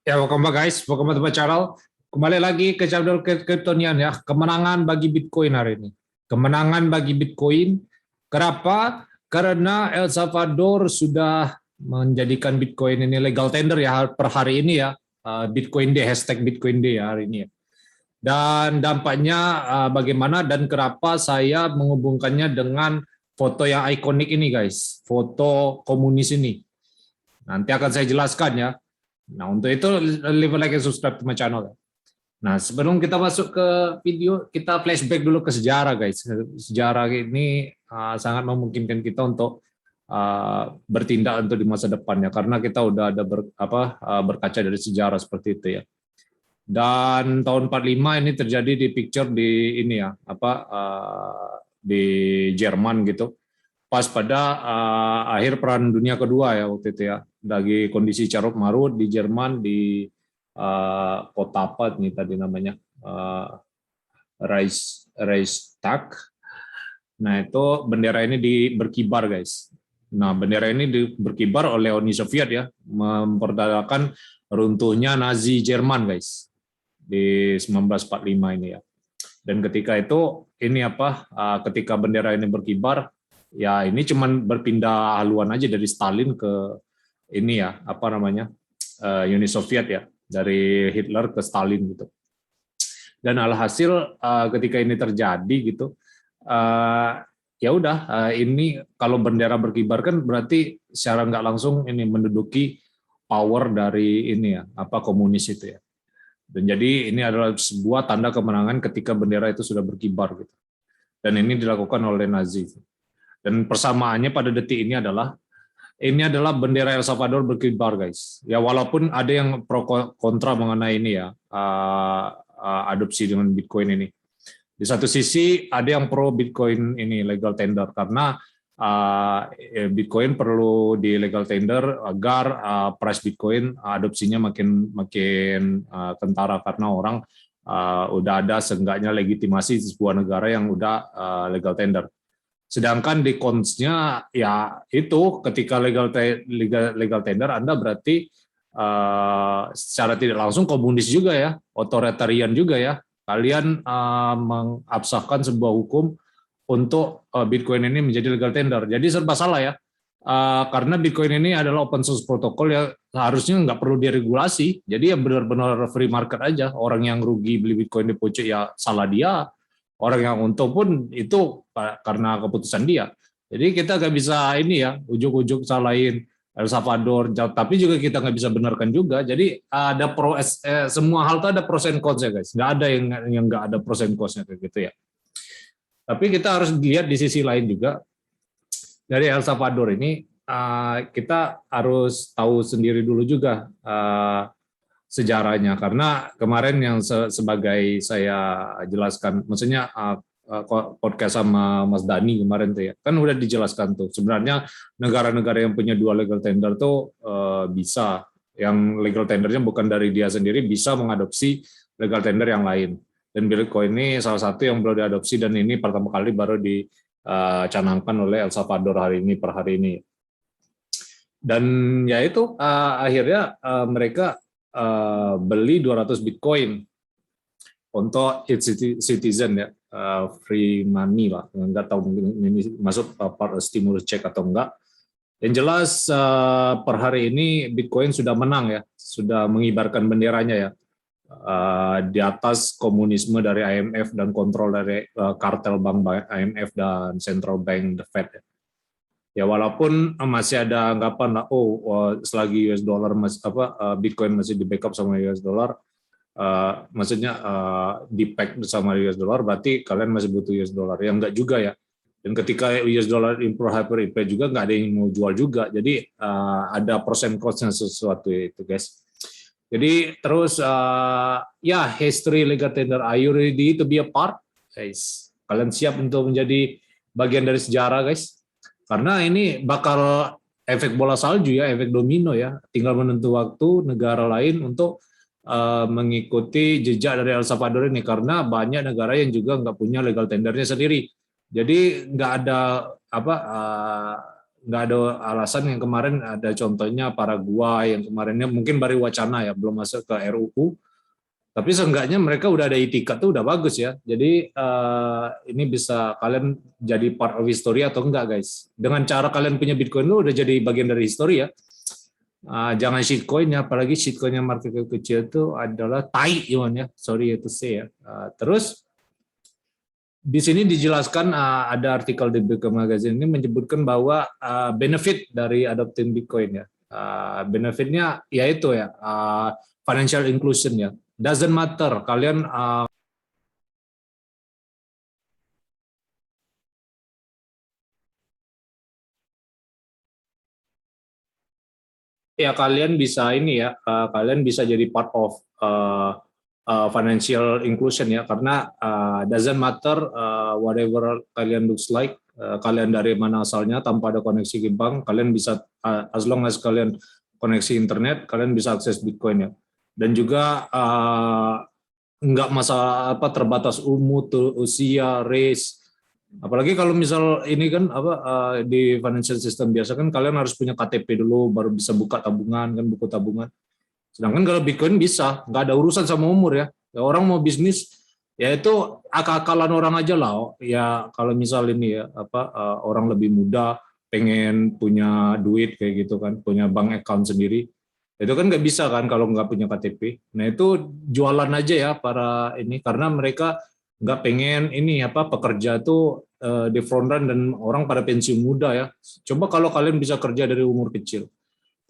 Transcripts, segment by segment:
Ya, welcome back guys, welcome back to my channel. Kembali lagi ke channel Kryptonian ya. Kemenangan bagi Bitcoin hari ini. Kemenangan bagi Bitcoin. Kenapa? Karena El Salvador sudah menjadikan Bitcoin ini legal tender ya per hari ini ya. Bitcoin Day, hashtag Bitcoin Day ya hari ini ya. Dan dampaknya bagaimana dan kenapa saya menghubungkannya dengan foto yang ikonik ini guys. Foto komunis ini. Nanti akan saya jelaskan ya. Nah, untuk itu leave a like and subscribe to my channel. Nah, sebelum kita masuk ke video, kita flashback dulu ke sejarah, guys. Sejarah ini sangat memungkinkan kita untuk bertindak untuk di masa depannya, karena kita udah ada berkaca dari sejarah seperti itu ya. Dan tahun 45 ini terjadi di picture di ini ya, di Jerman gitu. Pas pada akhir Perang Dunia Kedua ya waktu itu ya, lagi kondisi carut marut di Jerman di kota apa nih tadi namanya, Reichstag. Nah itu bendera ini berkibar guys. Nah bendera ini berkibar oleh Uni Soviet ya, memperdagangkan runtuhnya Nazi Jerman guys di 1945 ini ya. Dan ketika itu ini ketika bendera ini berkibar, ya ini cuman berpindah haluan aja dari Stalin ke ini ya Uni Soviet ya, dari Hitler ke Stalin gitu. Dan alhasil ketika ini terjadi gitu, ya udah ini kalau bendera berkibar kan berarti secara nggak langsung ini menduduki power dari ini ya komunis itu ya. Dan jadi ini adalah sebuah tanda kemenangan ketika bendera itu sudah berkibar gitu. Dan ini dilakukan oleh Nazi. Dan persamaannya pada detik ini adalah bendera El Salvador berkibar guys. Ya walaupun ada yang pro kontra mengenai ini ya, adopsi dengan Bitcoin ini. Di satu sisi ada yang pro Bitcoin ini legal tender karena Bitcoin perlu di legal tender agar price Bitcoin adopsinya makin kentara, karena orang udah ada seenggaknya legitimasi di sebuah negara yang udah legal tender. Sedangkan di cons-nya ya itu ketika legal tender Anda berarti secara tidak langsung komunis juga ya, otoritarian juga ya. Kalian mengabsahkan sebuah hukum untuk Bitcoin ini menjadi legal tender. Jadi serba salah ya. Karena Bitcoin ini adalah open source protokol ya, harusnya nggak perlu diregulasi. Jadi ya benar-benar free market aja. Orang yang rugi beli Bitcoin di pucuk ya salah dia. Orang yang untung pun itu karena keputusan dia. Jadi kita nggak bisa ini ya ujuk-ujuk salahin El Salvador, tapi juga kita nggak bisa benarkan juga. Jadi ada semua hal itu ada pros and cons ya guys. Nggak ada yang nggak ada pros and cons-nya kayak gitu ya. Tapi kita harus lihat di sisi lain juga, dari El Salvador ini kita harus tahu sendiri dulu juga sejarahnya, karena kemarin yang sebagai saya jelaskan, maksudnya podcast sama Mas Dani kemarin tuh ya, kan udah dijelaskan tuh sebenarnya negara-negara yang punya dua legal tender tuh bisa, yang legal tendernya bukan dari dia sendiri, bisa mengadopsi legal tender yang lain. Dan Bitcoin ini salah satu yang belum diadopsi, dan ini pertama kali baru dicanangkan oleh El Salvador hari ini per hari ini. Dan ya itu akhirnya mereka beli 200 Bitcoin untuk its citizen ya, free money lah, nggak tahu mungkin ini masuk stimulus check atau enggak. Yang jelas per hari ini Bitcoin sudah menang ya, sudah mengibarkan benderanya ya, di atas komunisme dari IMF dan kontrol dari kartel bank IMF dan central bank the Fed ya. Ya walaupun masih ada anggapan lah, selagi US dollar Bitcoin masih di backup sama US dollar, maksudnya di-pack bersama US dollar, berarti kalian masih butuh US dollar. Ya enggak juga ya. Dan ketika US dollar import hyperinflate juga nggak ada yang mau jual juga. Jadi ada pros and cons-nya sesuatu itu guys. Jadi terus ya history legal tender, are you ready to be a part guys? Kalian siap untuk menjadi bagian dari sejarah guys? Karena ini bakal efek bola salju ya, efek domino ya. Tinggal menentu waktu negara lain untuk mengikuti jejak dari El Salvador ini, karena banyak negara yang juga nggak punya legal tendernya sendiri. Jadi nggak ada nggak ada alasan yang kemarin ada contohnya Paraguay yang kemarinnya mungkin baru wacana ya, belum masuk ke RUU. Tapi seenggaknya mereka udah ada itikat tuh udah bagus ya. Jadi ini bisa kalian jadi part of history atau enggak guys. Dengan cara kalian punya Bitcoin lu udah jadi bagian dari history ya. Jangan shitcoin ya, apalagi shitcoin yang market kecil itu adalah tai ya. Sorry to say ya. Terus di sini dijelaskan ada artikel di Bitcoin Magazine ini menyebutkan bahwa benefit dari adopting Bitcoin ya. Benefitnya yaitu ya financial inclusion ya. Doesn't matter kalian ya kalian bisa ini ya, kalian bisa jadi part of financial inclusion ya, karena doesn't matter whatever kalian looks like, kalian dari mana asalnya tanpa ada koneksi ke bank, kalian bisa as long as kalian koneksi internet, kalian bisa akses Bitcoin ya. Dan juga nggak masalah apa terbatas umur, usia, race. Apalagi kalau misal ini kan apa di financial system biasa kan kalian harus punya KTP dulu baru bisa buka tabungan kan, buku tabungan. Sedangkan kalau Bitcoin bisa, nggak ada urusan sama umur ya. Ya orang mau bisnis ya itu akal-akalan orang aja lah. Ya kalau misal ini ya apa orang lebih muda pengen punya duit kayak gitu kan, punya bank account sendiri. Itu kan nggak bisa kan kalau nggak punya KTP. Nah itu jualan aja ya para ini karena mereka nggak pengen ini apa pekerja tuh di front run dan orang pada pensiun muda ya. Coba kalau kalian bisa kerja dari umur kecil.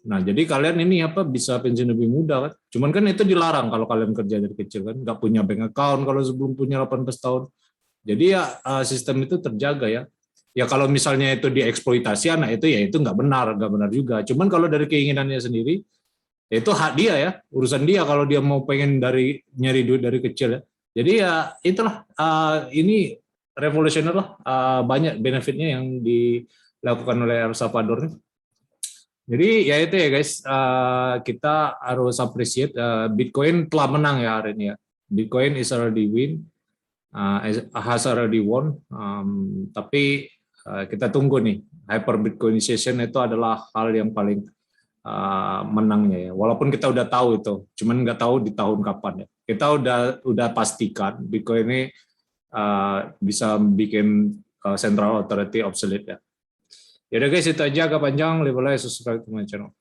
Nah, jadi kalian ini apa bisa pensiun lebih muda kan? Cuman kan itu dilarang kalau kalian kerja dari kecil kan, nggak punya bank account kalau sebelum punya 18 tahun. Jadi ya sistem itu terjaga ya. Ya kalau misalnya itu dieksploitasi anak itu ya itu nggak benar juga. Cuman kalau dari keinginannya sendiri, ya itu hak dia ya, urusan dia kalau dia mau pengen dari nyari duit dari kecil ya. Jadi ya itulah ini revolusioner lah, banyak benefitnya yang dilakukan oleh El Salvador. Jadi ya itu ya guys, kita harus appreciate Bitcoin telah menang ya hari ini ya. Bitcoin is already win, has already won. Tapi kita tunggu nih, hyper Bitcoinization itu adalah hal yang paling menangnya ya. Walaupun kita udah tahu itu, cuman nggak tahu di tahun kapan ya. Kita udah pastikan Bitcoin ini bisa bikin central authority obsolete ya. Ya udah guys, itu aja agak panjang. Leave a like, subscribe to my channel.